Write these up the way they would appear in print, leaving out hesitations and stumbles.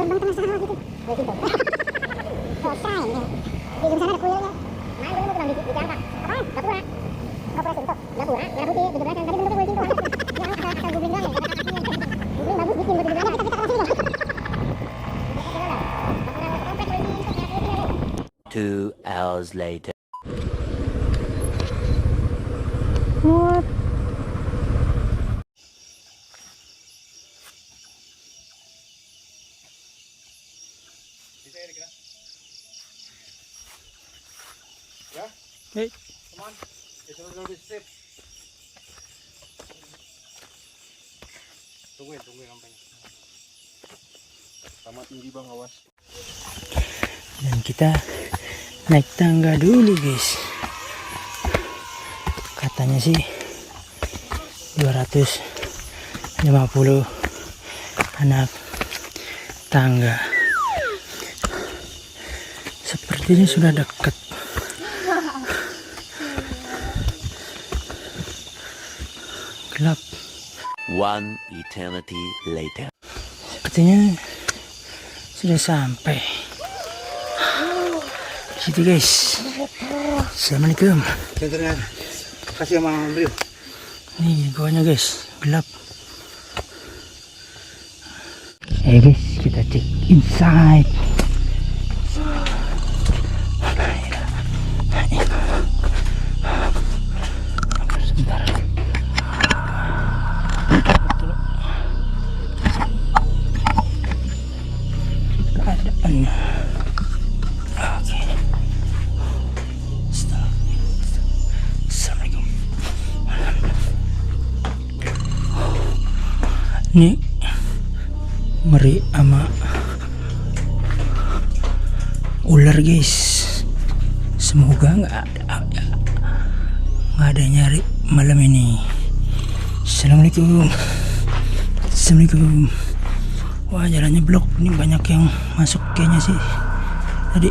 gerbang tengah sawah gitu. Gue gitu. Selesai nih. Di ujung sana ada kuilnya. Mana gue mau bilang di Jakarta. Apaan? Gapura. Gapura Sinto. Gapura. Merah putih. Di sebelah kan tadi bentuknya kuil Sinto. Ya asal googling doang ya. Googling bagus bikin buat di sebelah. Kita kasih dong. 2 hours later. What? Ya? Hey. Come on. It's a little bit steep. Tungguin rampanya. Sama tinggi bang, awas. Dan kita naik tangga dulu guys. Katanya sih 250 anak tangga. Sepertinya sudah dekat. Gelap. One eternity later. Sepertinya sudah sampai situ guys. Assalamualaikum. Centernya. Kasih sama Brio. Nih goanya guys, gelap. Hey guys, kita cek inside. Sebentar. Keadaannya. Oke. Assalamualaikum. Ini ngeri ama ular guys. Semoga nggak ada nyari malam ini. Assalamualaikum. Assalamualaikum. Wah jalannya blok, ini banyak yang masuk kayaknya sih tadi.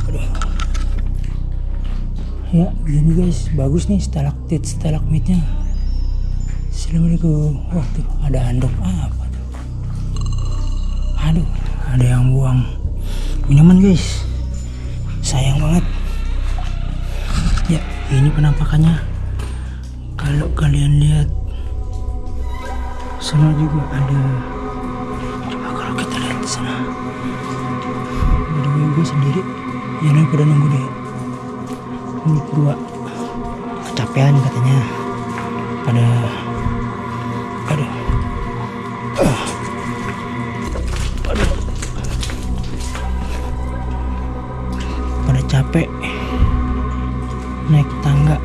Aduh. Ya begini guys, bagus nih stalaktit stalagmitnya. Assalamualaikum. Wah tuh ada handuk apa tuh. Aduh, ada yang buang minuman guys. Sayang banget. Ya ini penampakannya. Kalau kalian lihat sana juga ada. Coba kalau kita lihat di sana. Ada gue sendiri. Yang lain pada nunggu deh. Ini berdua kecapean katanya. Pada aduh. Aduh. Pada capek naik tangga.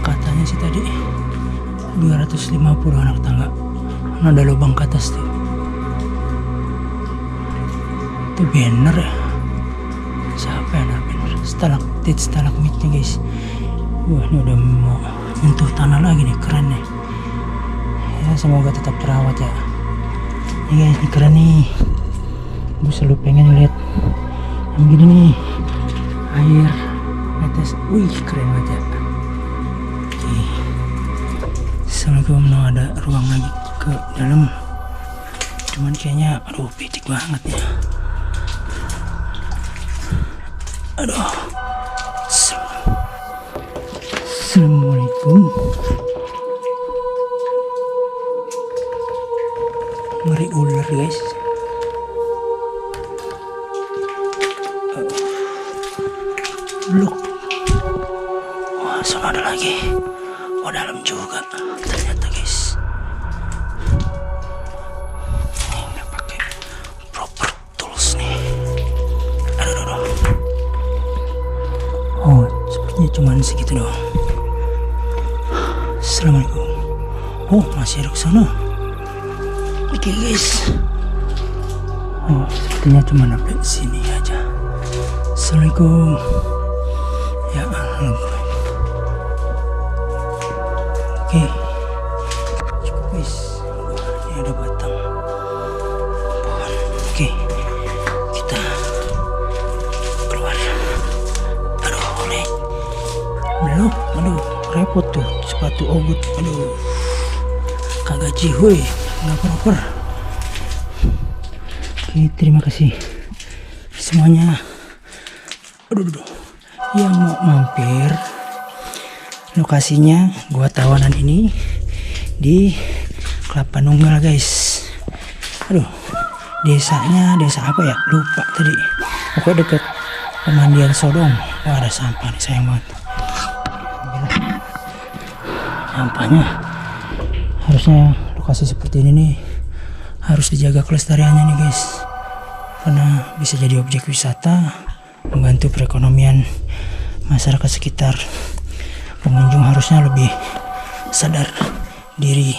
Katanya sih tadi 250 anak tangga. Ada lubang ke atas tuh. Itu banner ya. Siapa yang naruh banner? Stalaktit stalagmitnya guys. Wah ini udah mau menyentuh tanah lagi nih, keren nih. Ya semoga tetap terawat ya. Ini guys, ini keren nih. Gue selalu pengen lihat yang gini nih. Air atas, wih keren banget ya. Oke. Assalamualaikum. Mau ada ruang lagi ke dalam. Cuman kayaknya aduh picik banget ya. Aduh. Assalamualaikum. Ngeri ular guys. Blok. Wah sana ada lagi. Oh dalam juga ternyata guys. Ini udah pakai proper tools nih. Aduh. Oh sepertinya cuman segitu doang. Assalamualaikum. Oh masih ada ke sana. Oke guys. Oh sepertinya cuma sampai sini aja. Assalamualaikum. Ya Allah. Oke. Cukup guys. Wah ini ada batang pohon. Oke. Kita keluar. Aduh oleh. Belum. Aduh repot tuh sepatu ogut. Aduh. kagak cihuy, nggak proper. Oke, terima kasih semuanya. Aduh. Yang mau mampir, lokasinya Gua Tawanan ini di Kelapa Nunggal guys. Aduh, desanya desa apa ya? Lupa tadi. Pokoknya deket pemandian Sodong. Wah, ada sampah nih, sayang banget. Sampahnya harusnya lokasi seperti ini nih harus dijaga kelestariannya nih guys, karena bisa jadi objek wisata, membantu perekonomian masyarakat sekitar. Pengunjung harusnya lebih sadar diri.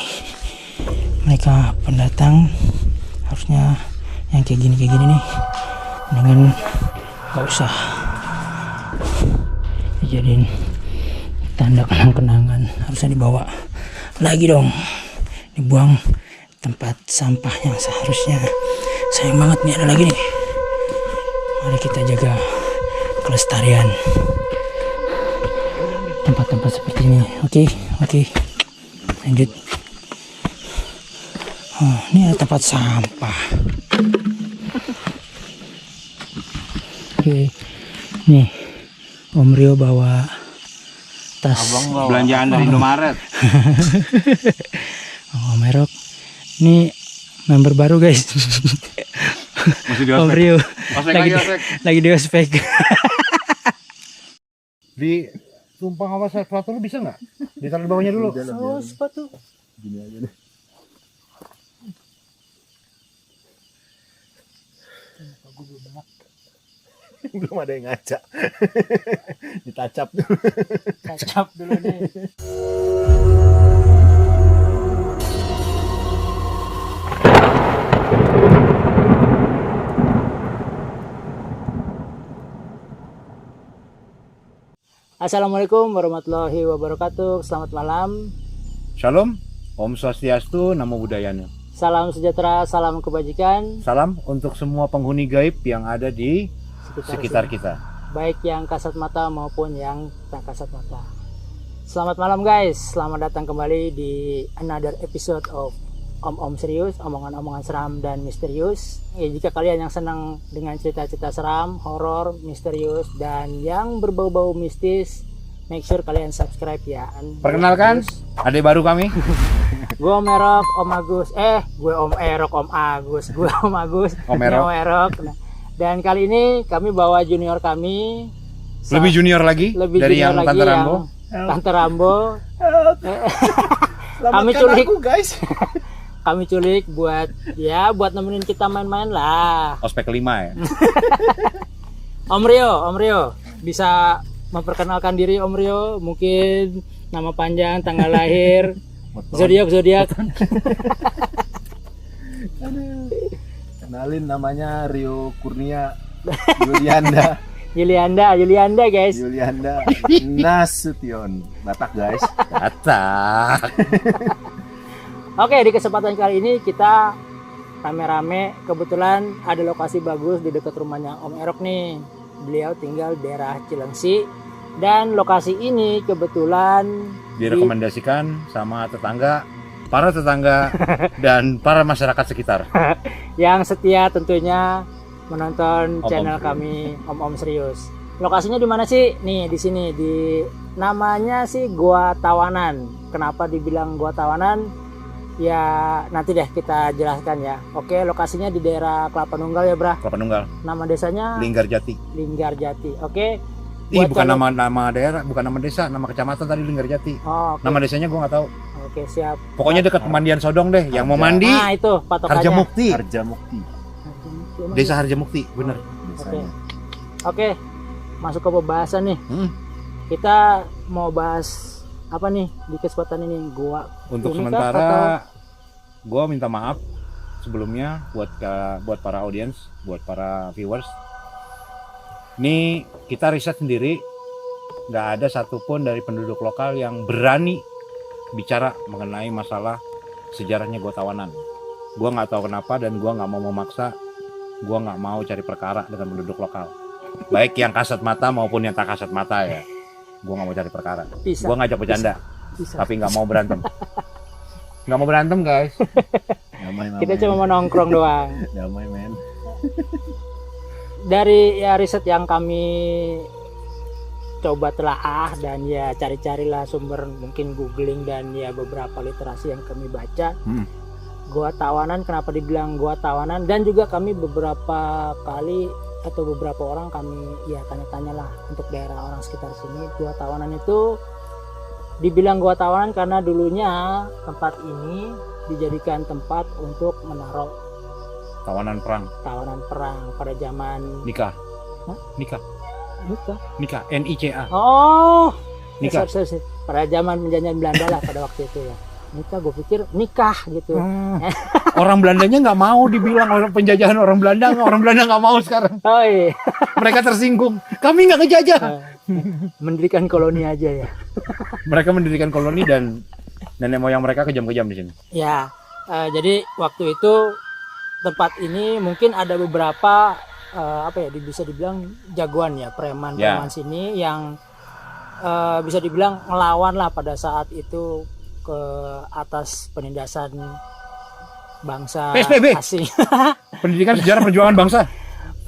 Mereka pendatang harusnya yang kayak gini nih dengan gak usah dijadiin tanda kenang-kenangan, harusnya dibawa lagi dong, dibuang tempat sampah yang seharusnya. Sayang banget nih, ada lagi nih. Mari kita jaga kelestarian tempat-tempat seperti ini. Oke. Lanjut. Oh, ini ada tempat sampah. Oke. Nih, Om Rio bawa tas. Abang belanjaan dari Indomaret. Om Erok. Ini member baru guys. Masih di Om ospek. Rio. Ospek. Lagi di ospek. Di tumpang awas sepatu lu bisa nggak? Ditaruh di bawahnya dulu. Oh, sepatu. Gini aja deh. Belum ada yang ngaca. Ditacap dulu. Kacap dulu nih. Assalamualaikum warahmatullahi wabarakatuh. Selamat malam. Shalom, Om Swastiastu, Namo Buddhaya. Salam sejahtera, salam kebajikan. Salam untuk semua penghuni gaib yang ada di sekitar kita. Baik yang kasat mata maupun yang tak kasat mata. Selamat malam guys. Selamat datang kembali di another episode of Om Serius, omongan-omongan seram dan misterius. Ya, jika kalian yang senang dengan cerita-cerita seram, horor, misterius, dan yang berbau-bau mistis, make sure kalian subscribe ya. Perkenalkan, adik baru kami. Gue Om Erok, Om Agus. Gue Om Erok, Om Agus. Gue Om Agus. Om Erok. Om Erok. Nah, dan kali ini kami bawa junior kami. Lebih junior lagi dari yang Tante Rambo. Tante Rambo. Kami culik guys. Kami culik buat nemenin kita main-main lah. Ospek 5 ya. Om Rio, bisa memperkenalkan diri Om Rio, mungkin nama panjang, tanggal lahir, zodiak. Kenalin, namanya Rio Kurnia Yulianda guys. Yulianda Nasution. Batak guys. Batak. Oke, di kesempatan kali ini kita rame-rame, kebetulan ada lokasi bagus di dekat rumahnya Om Erok nih. Beliau tinggal di daerah Cilengsi, dan lokasi ini kebetulan Direkomendasikan sama para tetangga dan para masyarakat sekitar. yang setia tentunya menonton Om channel Serius. kami Om Serius. Lokasinya di mana sih? Nih, di sini, namanya sih Gua Tawanan. Kenapa dibilang Gua Tawanan? Ya nanti deh kita jelaskan ya. Oke, lokasinya di daerah Kelapa Nunggal ya, Bra. Kelapa Nunggal, Nama desanya Linggarjati. Linggarjati. Oke. Ih, Buat bukan kalian- nama daerah, bukan nama desa, nama kecamatan tadi Linggarjati. Oh, oke. Nama desanya gua nggak tahu. Oke, siap. Pokoknya dekat pemandian Sodong deh. Yang mau mandi, Nah, itu patokannya. Harjamukti. Harjamukti Desa Harjamukti, bener. desanya. Oke. Masuk ke pembahasan nih. Kita mau bahas apa nih di kesempatan ini? Gua Untuk Ini kah sementara, gua minta maaf sebelumnya buat para audiens, buat para viewers. Ini kita riset sendiri, nggak ada satupun dari penduduk lokal yang berani bicara mengenai masalah sejarahnya Gua Tawanan. Gua nggak tahu kenapa, dan gua nggak mau memaksa. Gua nggak mau cari perkara dengan penduduk lokal, baik yang kasat mata maupun yang tak kasat mata ya. Gua nggak mau cari perkara. Bisa. Gua ngajak bercanda, Bisa. tapi nggak mau berantem. Nggak mau berantem guys. Damai, Kita cuma mau nongkrong doang. damai men. Dari ya riset yang kami coba telaah dan ya cari-carilah sumber, mungkin googling dan ya beberapa literasi yang kami baca. Goa Tawanan, kenapa dibilang Goa Tawanan, dan juga kami beberapa kali atau beberapa orang kami ya tanya-tanya lah untuk daerah orang sekitar sini. Goa Tawanan itu dibilang Goa Tawanan karena dulunya tempat ini dijadikan tempat untuk menaruh Tawanan perang. tawanan perang pada zaman Nikah. Hah? Nikah. Nikah. Nikah. NICA. Oh, Nikah. sorry. Pada zaman penjajahan Belanda lah pada waktu itu ya. Nikah, gue pikir nikah gitu. Orang Belandanya nggak mau dibilang orang penjajahan orang Belanda nggak mau sekarang. Oh iya. Mereka tersinggung. Kami nggak ngejajah. Mendirikan koloni aja ya. Mereka mendirikan koloni dan nenek moyang mereka kejam-kejam di sini. Ya, jadi waktu itu tempat ini mungkin ada beberapa apa ya bisa dibilang jagoan ya, preman sini yang bisa dibilang ngelawan lah pada saat itu ke atas penindasan bangsa PSBB. asing. Pendidikan sejarah perjuangan bangsa.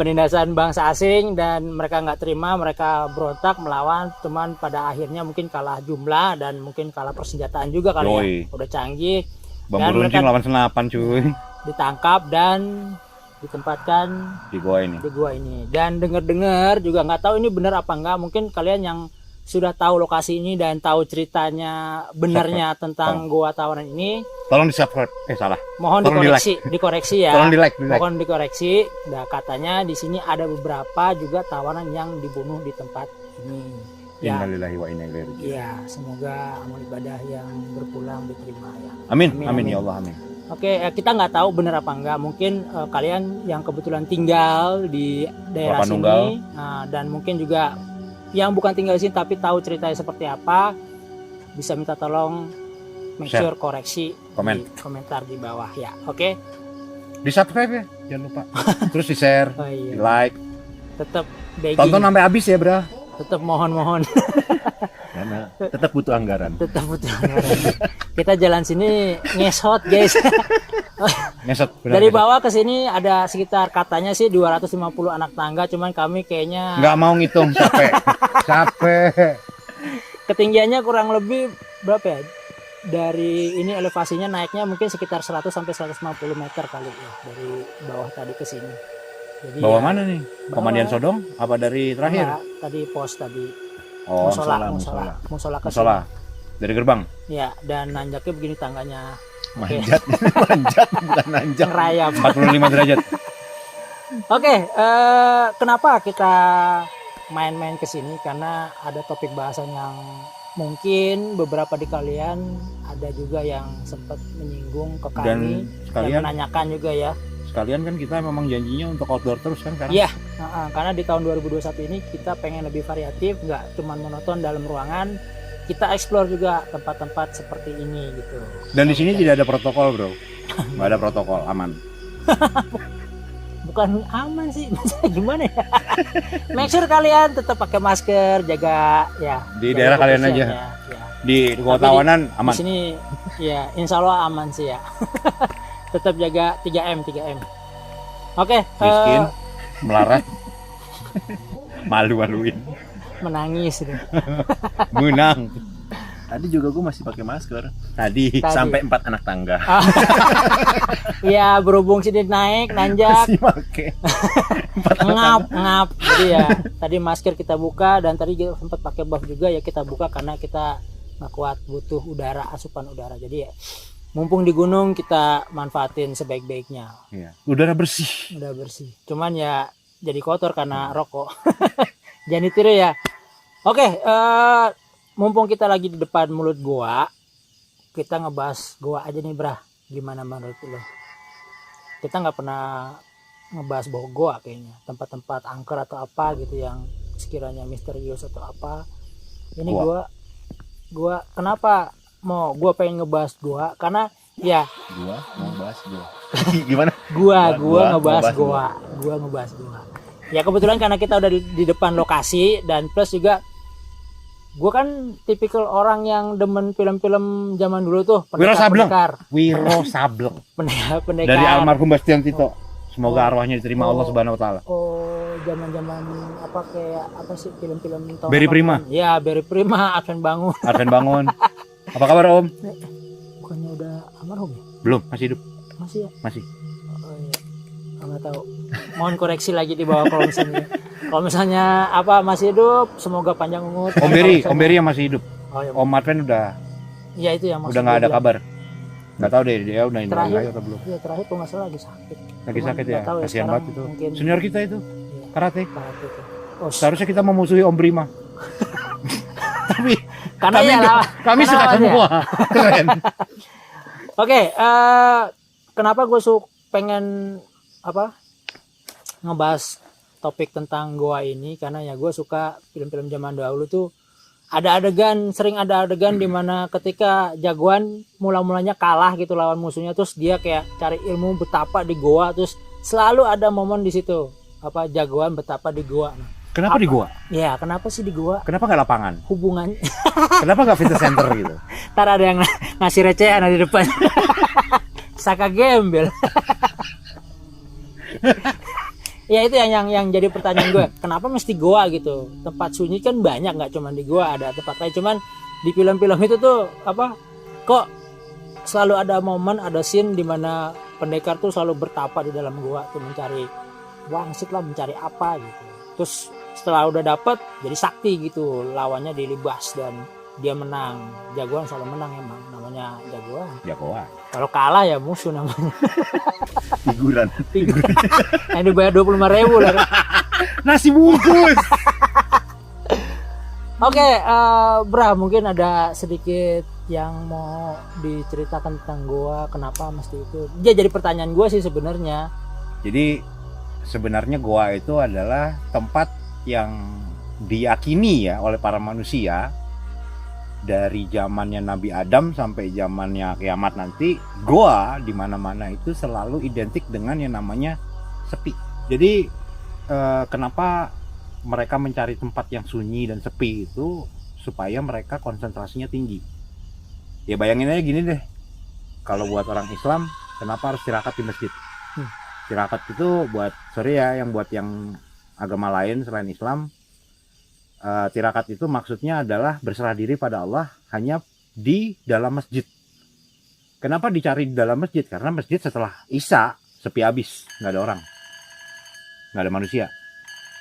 Penindasan bangsa asing dan mereka nggak terima, mereka berontak melawan, cuman pada akhirnya mungkin kalah jumlah dan mungkin kalah persenjataan juga kali ya. Udah canggih. Bambu runcing lawan senapan cuy. Ditangkap dan ditempatkan Di gua ini. Dan dengar-dengar juga nggak tahu ini benar apa enggak, mungkin kalian yang sudah tahu lokasi ini dan tahu ceritanya benarnya tentang Goa Tawanan ini, Tolong di-subscribe. Salah. mohon Tolong dikoreksi ya. Tolong di-like. Mohon dikoreksi. Nah, katanya di sini ada beberapa juga tawanan yang dibunuh di tempat ini. Ya, Innalillahi wa inna ilaihi raji'un. ya, semoga amal ibadah yang berpulang diterima ya. Amin ya Allah, amin. Oke, kita nggak tahu benar apa enggak. Mungkin kalian yang kebetulan tinggal di daerah Kelapa Nunggal. sini, dan mungkin juga yang bukan tinggal di sini tapi tahu ceritanya seperti apa, bisa minta tolong make Share. sure koreksi Komen. di komentar di bawah ya. Oke. Di-subscribe ya, jangan lupa. Terus di-share, Oh iya. di-like. Tetap begging. Tonton sampai habis ya, Bro. Tetap mohon. Karena tetap butuh anggaran. Tetap butuh anggaran. Kita jalan sini ngesot, guys. Ngesot. Dari bawah ke sini ada sekitar katanya sih 250 anak tangga, cuman kami kayaknya Nggak mau ngitung, capek. ketinggiannya kurang lebih berapa ya? Dari ini elevasinya naiknya mungkin sekitar 100 sampai 150 meter kali ya dari bawah tadi ke sini. Jadi Bawa ya, mana nih? Komandan Sodong? Apa dari terakhir? enggak, tadi pos tadi. Oh, Musola ke musola. Dari gerbang. sini. Ya, dan nanjaknya begini tangganya. Manjat, manjat bukan nanjak. Ngerayap. 45 derajat. Oke, kenapa kita main-main ke sini? Karena ada topik bahasan yang mungkin beberapa di kalian ada juga yang sempat menyinggung ke kami Dan dan sekalian menanyakan juga ya. Sekalian kan kita memang janjinya untuk outdoor terus kan karena Iya, karena di tahun 2021 ini kita pengen lebih variatif, nggak cuma monoton dalam ruangan. Kita explore juga tempat-tempat seperti ini gitu. dan di sini tidak ada protokol, Bro. Nggak ada protokol, aman. Bukan aman sih, gimana ya? Make sure kalian tetap pakai masker, jaga ya. Di jaga daerah kalian kebersihan aja. ya. Di Goa Tapi Tawanan aman. Di sini ya insya Allah aman sih ya. Tetap jaga 3M. Oke, Miskin, melarat, malu-maluin, menangis deh. menang. Tadi juga gue masih pakai masker. Tadi Sampai 4 anak tangga. Ya berhubung sini naik, nanjak, Masih pakai. ngap. Jadi ya tadi masker kita buka dan tadi juga sempat pakai buff juga ya kita buka karena kita nggak kuat, butuh udara, asupan udara. Jadi ya mumpung di gunung kita manfaatin sebaik-baiknya. Iya. Udara bersih. Udah bersih. Cuman ya jadi kotor karena rokok. Jangan ditiru ya. Oke, mumpung kita lagi di depan mulut goa, kita ngebahas goa aja nih, Brah. Gimana menurut lo? Kita nggak pernah ngebahas bahwa goa kayaknya, tempat-tempat angker atau apa gitu yang sekiranya misterius atau apa. Ini goa kenapa gua pengen ngebahas goa karena ya Gua mau bahas gua. Gimana? gua ngebahas goa. Ya kebetulan karena kita udah di depan lokasi dan plus juga Gue kan tipikal orang yang demen film-film zaman dulu tuh. Wiro Sableng. Pendekar. Wiro Sableng. Pendekar. Dari almarhum Bastian Tito. Semoga arwahnya diterima Allah Subhanahu wa taala. Oh, zaman-zaman apa kayak apa sih film-film tahun Berry Prima. Ya, Berry Prima, Adven Bangun. Adven Bangun. Apa kabar Om? Bukannya udah almarhum ya? Belum, masih hidup. Masih ya? Masih. Oh iya. Nggak tahu. Mohon koreksi lagi di bawah kalau misalnya. Kalau misalnya apa masih hidup, semoga panjang umur. Om Berry yang masih hidup. Oh, iya. Om Adven udah. Iya itu yang udah nggak ada kabar. Nggak tahu deh dia udah terakhir atau belum. Iya terakhir kalau nggak salah lagi sakit. Lagi sakit ya. Nggak tahu Kasihan sekarang banget itu. mungkin- Senior kita itu. Iya, Karate. itu. Oh, Seharusnya kita memusuhi Om Brima. Tapi karena kami ya enggak, lah. kami Karena suka lawan semua. Keren. Oke, kenapa gue pengen apa ngebahas topik tentang goa ini karena ya gue suka film-film zaman dahulu tuh sering ada adegan dimana ketika jagoan mula-mulanya kalah gitu lawan musuhnya terus dia kayak cari ilmu betapa di goa terus selalu ada momen di situ apa jagoan betapa di goa. Nah, Kenapa di gua? ya kenapa sih di goa Kenapa nggak lapangan? hubungannya? Kenapa nggak fitness center gitu? Ntar ada yang ngasih recehan di depan. Saka gembel. Ya itu yang jadi pertanyaan gue. Kenapa mesti goa gitu? Tempat sunyi kan banyak, nggak cuma di goa, ada tempat lain. Cuman di film-film itu tuh apa? Kok selalu ada momen, ada scene di mana pendekar tuh selalu bertapa di dalam goa tuh mencari wangsit lah, mencari apa gitu. Terus setelah udah dapet jadi sakti gitu, lawannya dilibas dan dia menang. Jagoan selalu menang emang, namanya jagoan. Jagoan. Kalau kalah ya musuh namanya. Figuran. Yang dibayar 25.000 lah. Nasi bungkus. Oke, Bra, mungkin ada sedikit yang mau diceritakan tentang goa, kenapa mesti itu? Ya jadi pertanyaan gue sih sebenarnya. Jadi sebenarnya goa itu adalah tempat yang diyakini ya oleh para manusia dari zamannya Nabi Adam sampai zamannya kiamat nanti, goa di mana-mana itu selalu identik dengan yang namanya sepi. Jadi kenapa mereka mencari tempat yang sunyi dan sepi itu supaya mereka konsentrasinya tinggi. Ya bayangin aja gini deh, kalau buat orang Islam kenapa harus tirakat di masjid? Tirakat itu buat yang buat yang agama lain selain Islam, tirakat itu maksudnya adalah berserah diri pada Allah hanya di dalam masjid. Kenapa dicari di dalam masjid? Karena masjid setelah Isya sepi habis, nggak ada orang, nggak ada manusia.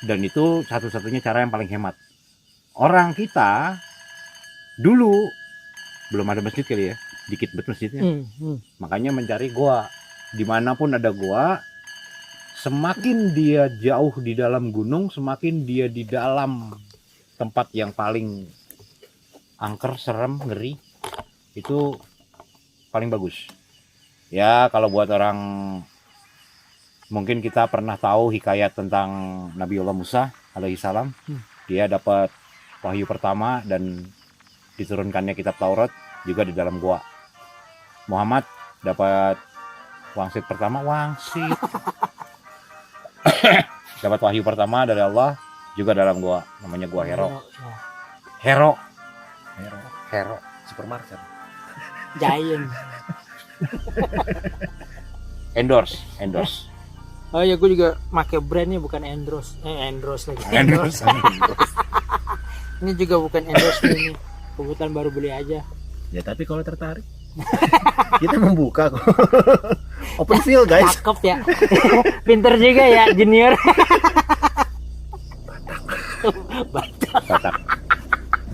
Dan itu satu-satunya cara yang paling hemat. Orang kita dulu belum ada masjid kali ya, dikit banget masjidnya. Makanya mencari goa. Dimanapun ada goa, semakin dia jauh di dalam gunung, semakin dia di dalam tempat yang paling angker, serem, ngeri, itu paling bagus. Ya kalau buat orang, mungkin kita pernah tahu hikayat tentang Nabiullah Musa alaihi salam. Dia dapat wahyu pertama dan diturunkannya kitab Taurat juga di dalam gua. Muhammad dapat wangsit pertama, dapat wahyu pertama dari Allah juga dalam gua, namanya gua Hero. Supermarket. Giant. Endorse. Oh ya, gue juga pakai brandnya bukan Endros lagi. Endorse. Ini juga bukan endorse ini. Kebetulan baru beli aja. Ya tapi kalau tertarik kita membuka kok. Open feel guys. Cakep ya. Pinter juga ya junior. Batak.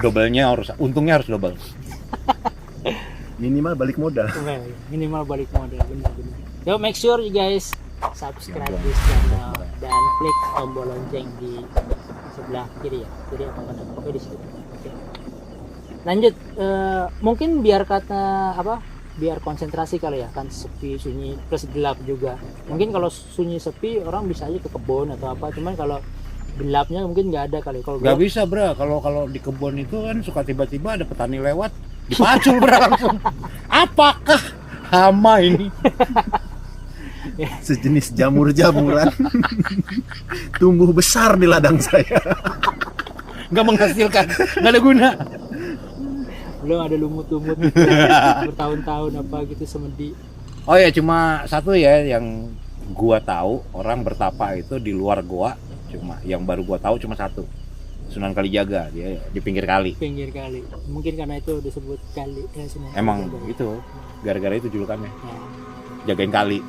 Double-nya untungnya harus double. Minimal balik modal. Minimal balik modal, benar. So make sure you guys subscribe this channel dan klik tombol lonceng di sebelah kiri ya. Kiri apa kanan? Oke di situ. Oke. Lanjut, mungkin biar konsentrasi kali ya, kan sepi, sunyi, plus gelap juga. Mungkin kalau sunyi sepi orang bisa aja ke kebun atau apa, cuman kalau gelapnya mungkin nggak ada kali. Kalau Nggak bisa bro, kalau di kebun itu kan suka tiba-tiba ada petani lewat, dipacul bro langsung. Apakah hama ini? Sejenis jamur-jamuran tumbuh besar di ladang saya. nggak menghasilkan, nggak ada guna. Belum ada lumut-lumut bertahun-tahun apa gitu semedi. Oh ya, cuma satu ya yang gua tahu orang bertapa itu di luar goa, cuma yang baru gua tahu cuma satu. Sunan Kalijaga, dia di pinggir kali. Pinggir kali. Mungkin karena itu disebut kali ya, Sunan Emang Kalijaga. itu gara-gara itu julukannya. Ya, Jagain kali.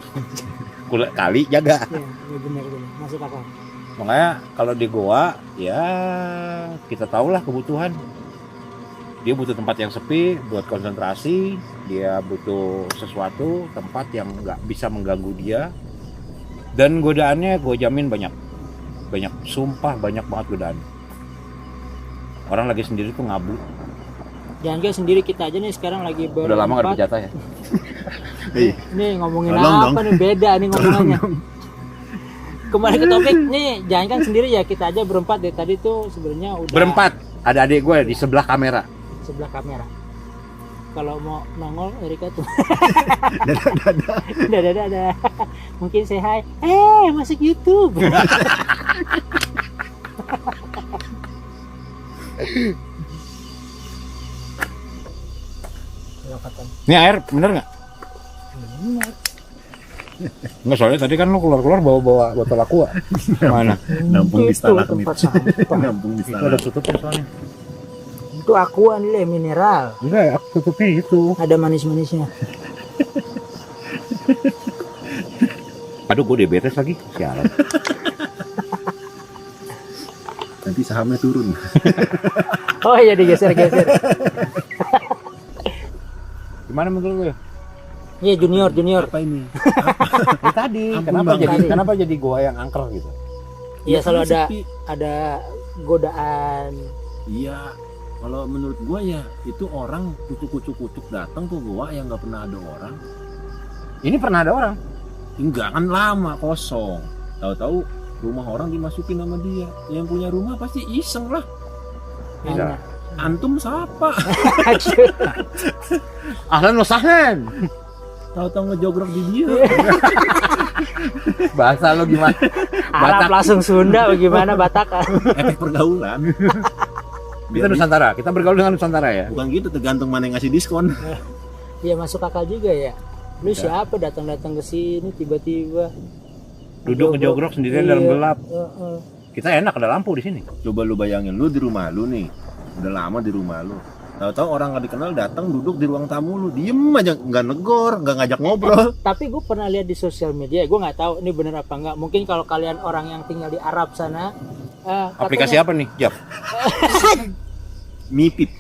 Kali jaga. ya, benar masuk akal. Makanya kalau di goa ya kita tahulah kebutuhan. Dia butuh tempat yang sepi buat konsentrasi, dia butuh sesuatu tempat yang nggak bisa mengganggu dia. Dan godaannya gue jamin banyak, sumpah banyak banget godaan. Orang lagi sendiri tuh ngablu. Jangan kayak sendiri, kita aja nih sekarang lagi Udah lama nggak berjata ya. Nih ngomongin Tolong apa nih, beda nih ngomongannya. Kembali ke topik nih, jangan kan sendiri ya, kita aja berempat dari tadi tuh sebenarnya udah Berempat, ada adik gue di sebelah kamera. sebelah kamera. Kalau mau nongol Erika tuh. Dadah. Mungkin say hi. Masuk YouTube. Ini air bener nggak? Nggak, soalnya tadi kan lu keluar bawa botol aqua. Mana? Nampung di Itu stalagmit. tempat sampah. Nampung di Itu ada stalagmit. tutupnya soalnya. Itu aqua nih mineral. Enggak, aku tutupnya itu. Ada manis-manisnya. Aduh, gue diabetes lagi. Sialan. Nanti sahamnya turun. Oh iya, digeser-geser. Gimana menurut lu? Iya, junior. Apa ini? Ya tadi, Ampun, Bang. kenapa jadi gua yang angker gitu? Iya, selalu ada Sepi. godaan. Iya. Kalau menurut gua ya itu orang kucuk datang ke gua yang nggak pernah ada orang. Ini pernah ada orang. Enggak kan lama kosong. Tahu-tahu rumah orang dimasukin sama dia. Yang punya rumah pasti iseng lah. Bisa. Antum siapa? Ahlan wa sahlan. Tahu-tahu ngejogrok di dia. Bahasa lo gimana? Arab langsung Sunda bagaimana Batak? Efek pergaulan. Kita Nusantara, kita bergaul dengan Nusantara ya. Bukan gitu, tergantung mana yang ngasih diskon. Iya, masuk akal juga ya. Lu siapa datang-datang ke sini tiba-tiba Duduk ngejogrok sendirian dalam Iya. gelap. Kita enak ada lampu di sini. Coba lu bayangin, lu di rumah lu nih, udah lama di rumah lu. Tahu-tahu orang nggak dikenal datang duduk di ruang tamu lu, diem aja, nggak negor, nggak ngajak ngobrol. Tapi gue pernah lihat di sosial media, gue nggak tahu ini bener apa enggak. Mungkin kalau kalian orang yang tinggal di Arab sana, Aplikasi apa nih? Jap. Mipit.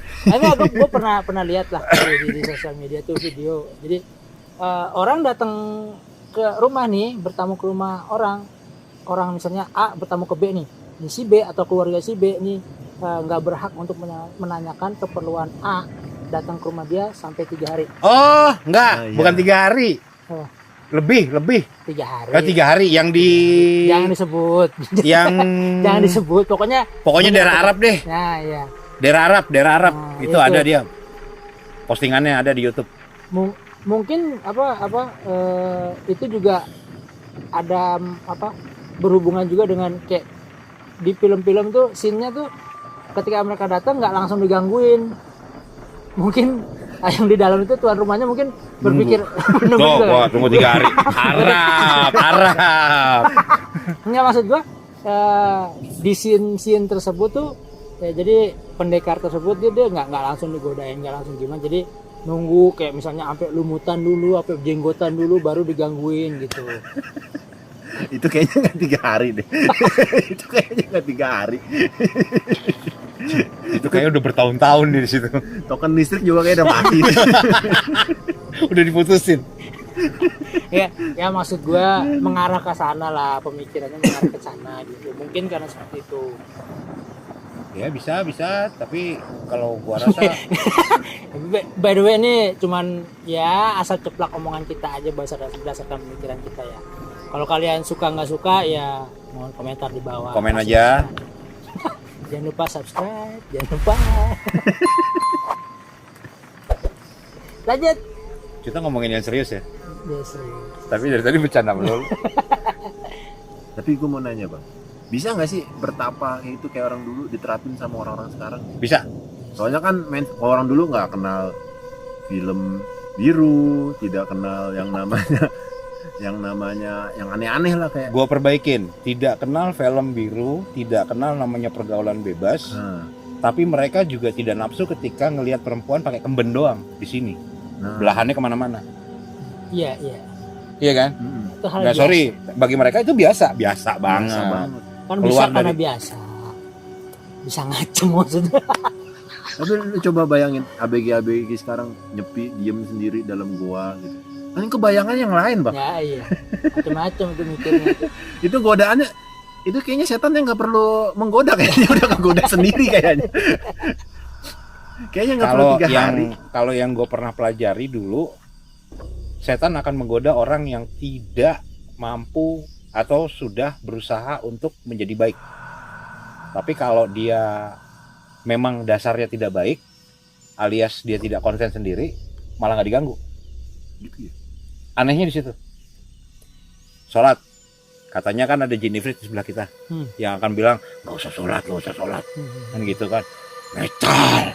gue pernah lihat lah di sosial media tuh video. Jadi orang datang ke rumah nih, bertamu ke rumah orang misalnya A bertamu ke B nih, si B atau keluarga si B nih nggak berhak untuk menanyakan keperluan A datang ke rumah dia sampai 3 hari. Oh, enggak, Oh, iya. bukan 3 hari. Oh. Lebih. 3 hari. 3 hari yang di Jangan disebut. yang Jangan disebut. Pokoknya daerah Arab deh. Nah, ya. Daerah Arab. Nah, itu itu. ada dia. Postingannya ada di YouTube. Mungkin itu juga ada berhubungan juga dengan kayak di film-film tuh scene-nya tuh ketika mereka datang nggak langsung digangguin. Mungkin yang di dalam itu tuan rumahnya mungkin berpikir nunggu Tuh, juga. gua tunggu 3 hari. Arab. Enggak, maksud gua di scene tersebut tuh ya, jadi pendekar tersebut dia nggak langsung digodain, nggak langsung gimana, jadi nunggu kayak misalnya sampai lumutan dulu, sampai jenggotan dulu baru digangguin gitu. Itu kayaknya nggak 3 hari deh. Itu kayaknya nggak 3 hari. Itu kayaknya udah bertahun-tahun di situ. Token listrik juga kayak udah mati. Udah diputusin. Ya maksud gua mengarah ke sana lah, pemikirannya mengarah ke sana gitu. Mungkin karena seperti itu. Ya bisa, tapi kalau gua rasa By the way ini cuman ya asal ceplak omongan kita aja berdasarkan pemikiran kita ya. Kalau kalian suka nggak suka ya mohon komentar di bawah. komen aja. Jangan lupa subscribe, jangan lupa. Lanjut. Kita ngomongin yang serius ya. Ya, serius. Tapi dari tadi bercanda melulu. Tapi gue mau nanya bang, Bisa nggak sih bertapa itu kayak orang dulu diterapin sama orang-orang sekarang? Bisa. Soalnya kan orang dulu nggak kenal film biru, tidak kenal yang namanya yang aneh-aneh lah kayak. Gua perbaikin, tidak kenal film biru, tidak kenal namanya pergaulan bebas. Tapi mereka juga tidak nafsu ketika ngelihat perempuan pakai kemben doang di sini. Belahannya kemana-mana. Iya. Iya kan? Itu hal Nggak, biasa. sorry, bagi mereka itu biasa banget. Biasa banget. Kan Keluar bisa karena dari- biasa. Bisa ngacem maksudnya. Tapi lu coba bayangin ABG sekarang nyepi, diem sendiri dalam gua gitu. Kan kebayangan yang lain, Bang. Ya iya. Macam-macam itu mikirnya. Itu godaannya itu kayaknya setan yang nggak perlu menggoda kayaknya udah kegoda sendiri kayaknya. Kayaknya nggak perlu 3 hari. Kalau yang gue pernah pelajari dulu, setan akan menggoda orang yang tidak mampu atau sudah berusaha untuk menjadi baik. Tapi kalau dia memang dasarnya tidak baik, alias dia tidak konsen sendiri, malah nggak diganggu. Gitu ya. Anehnya di situ. Sholat, katanya kan ada jin ifrit di sebelah kita, yang akan bilang nggak usah sholat, kan gitu kan. Metal.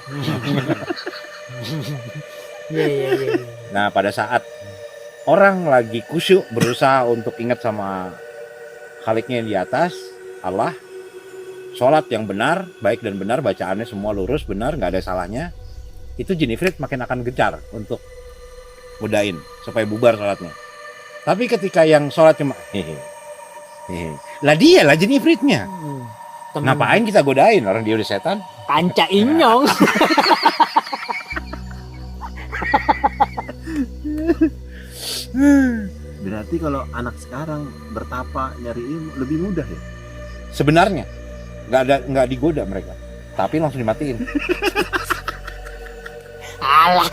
Iya. Nah, pada saat orang lagi khusyuk berusaha untuk ingat sama Khaliknya yang di atas, Allah, sholat yang benar, baik dan benar, bacaannya semua lurus, benar, nggak ada salahnya, itu jin ifrit makin akan gencar untuk godain supaya bubar sholatnya. Tapi ketika yang sholat cuma lah dia lah jin ifritnya. Ngapain kita godain orang dia udah setan? Kanca inyong. Berarti kalau anak sekarang bertapa nyari ilmu lebih mudah ya? Sebenarnya nggak digoda mereka, tapi langsung dimatiin. Alah.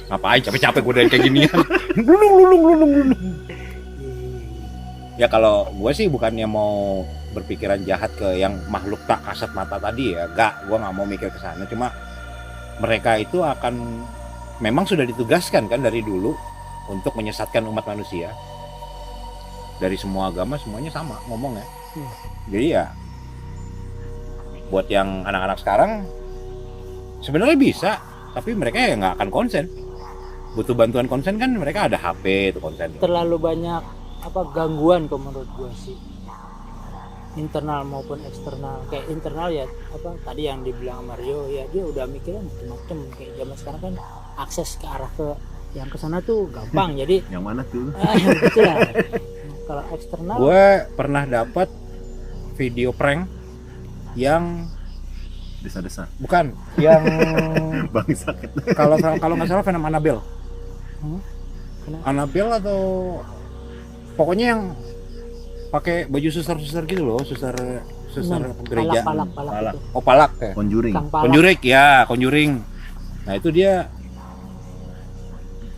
Ngapain capek-capek godain kayak ginian? Lulung. Ya kalau gue sih bukannya mau berpikiran jahat ke yang makhluk tak kasat mata tadi ya, gue nggak mau mikir ke sana. Cuma mereka itu akan memang sudah ditugaskan kan dari dulu untuk menyesatkan umat manusia. Dari semua agama semuanya sama ngomongnya. Jadi ya buat yang anak-anak sekarang sebenarnya bisa, tapi mereka ya nggak akan konsen. Butuh bantuan konsen kan, mereka ada HP itu konsen. Terlalu banyak gangguan kalau menurut gue sih, internal maupun eksternal. Kayak internal ya tadi yang dibilang Mario, ya dia udah mikirnya macam-macam. Kayak zaman sekarang kan akses ke arah ke yang ke sana tuh gampang. Jadi Yang mana tuh? gitu lah. Kalau eksternal Gue pernah dapat video prank yang Desa-desa. bukan yang Bang sakit. kalau nggak salah film Annabelle. Kenapa? Annabelle atau pokoknya yang pakai baju suster-suster gitu loh, suster gereja. palak itu. Oh, palak ya. Conjuring. Kang palak. Conjuring. Nah, itu dia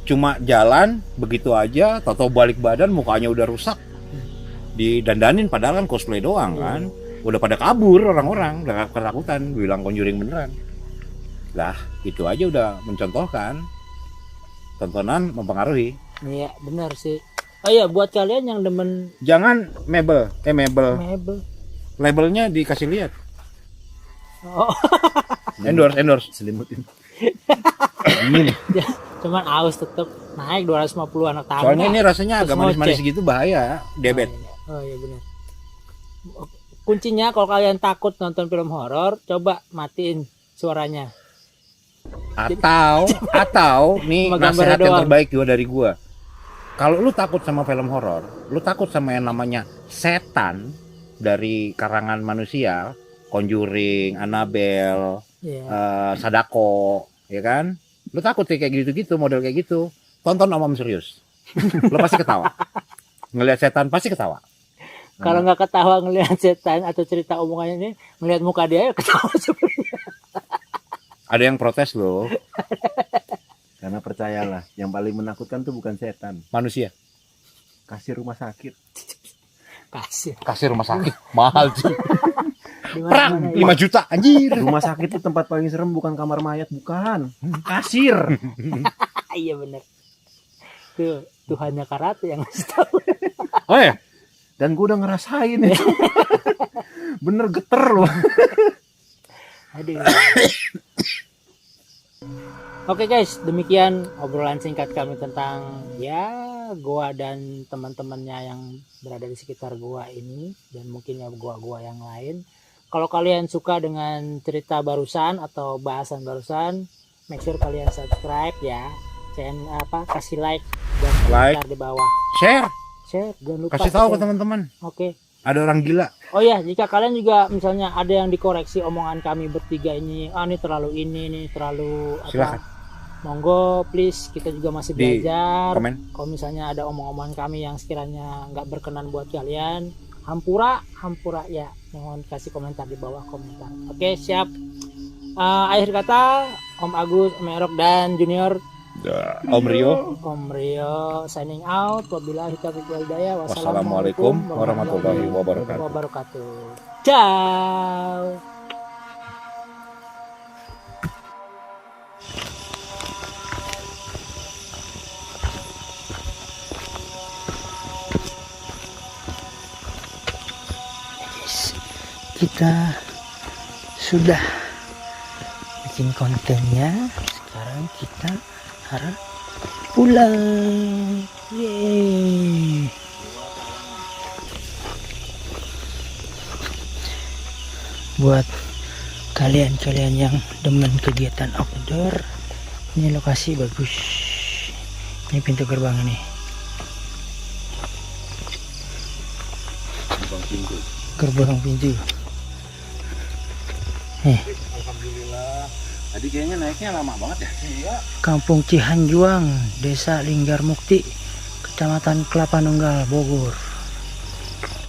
cuma jalan begitu aja, tahu balik badan mukanya udah rusak. Didandanin padahal kan cosplay doang kan. Udah pada kabur orang-orang, udah ketakutan, bilang Conjuring beneran. Lah, itu aja udah mencontohkan. Tontonan mempengaruhi. Iya benar sih. Oh iya, buat kalian yang demen Jangan mebel. mebel. Labelnya dikasih lihat. Oh, Endorse. Selimutin. cuman aus tetap naik 250 anak tangga. Soalnya ini rasanya agak Terus manis-manis ngoceh. gitu, bahaya, diabetes. Oh iya benar. Kuncinya kalau kalian takut nonton film horor, coba matiin suaranya. Atau nih Cuma gambarnya nasihat yang doang. terbaik juga dari gua. Kalau lu takut sama film horor, lu takut sama yang namanya setan dari karangan manusia, Conjuring, Annabelle, Iya. Sadako, ya kan? Lu takut kayak gitu-gitu, model kayak gitu. Tonton Om Serius. Lu pasti ketawa. Ngelihat setan pasti ketawa. Kalau nggak ketawa ngelihat setan atau cerita omongannya ini, ngelihat muka dia ya ketawa sebenarnya. Ada yang protes loh, Karena percayalah, yang paling menakutkan tuh bukan setan, manusia. kasir rumah sakit. Kasih Rumah sakit mahal sih. di Perang mana-mana 5 juta anjir. Rumah sakit itu tempat paling serem, bukan kamar mayat, bukan. Kasir. Iya benar. Tuh Tuhannya karate yang ngasih tahu. Oh ya, dan gue udah ngerasain itu. Bener geter loh. Aduh. Oke guys, demikian obrolan singkat kami tentang ya gua dan teman-temannya yang berada di sekitar gua ini dan mungkin ya gua-gua yang lain. Kalau kalian suka dengan cerita barusan atau bahasan barusan, make sure kalian subscribe ya. Kasih like dan komentar di bawah. Share, Jangan lupa kasih tahu ke share. teman-teman. Oke. Ada orang gila. Oh ya, jika kalian juga misalnya ada yang dikoreksi omongan kami bertiga ini, ini terlalu ini terlalu Silakan. Monggo please, kita juga masih Di belajar. komen. Kalau misalnya ada omong-omongan kami yang sekiranya nggak berkenan buat kalian, hampura ya, mohon kasih komentar di bawah komentar. Oke, siap. Akhir kata, Om Agus, Om Erok dan Junior, Om Rio. signing out. Wabillahi taufiq wal hidayah. Wassalamualaikum warahmatullahi wabarakatuh. Ciao. Kita sudah bikin kontennya, sekarang kita harap pulang. Yeay. Buat kalian-kalian yang demen kegiatan outdoor, ini lokasi bagus. Ini pintu gerbang ini. Gerbang pintu. Alhamdulillah. Tadi kayaknya naiknya lama banget ya. Iya. Kampung Cihanjuang, Desa Linggarmukti, Kecamatan Kelapa Nunggal, Bogor.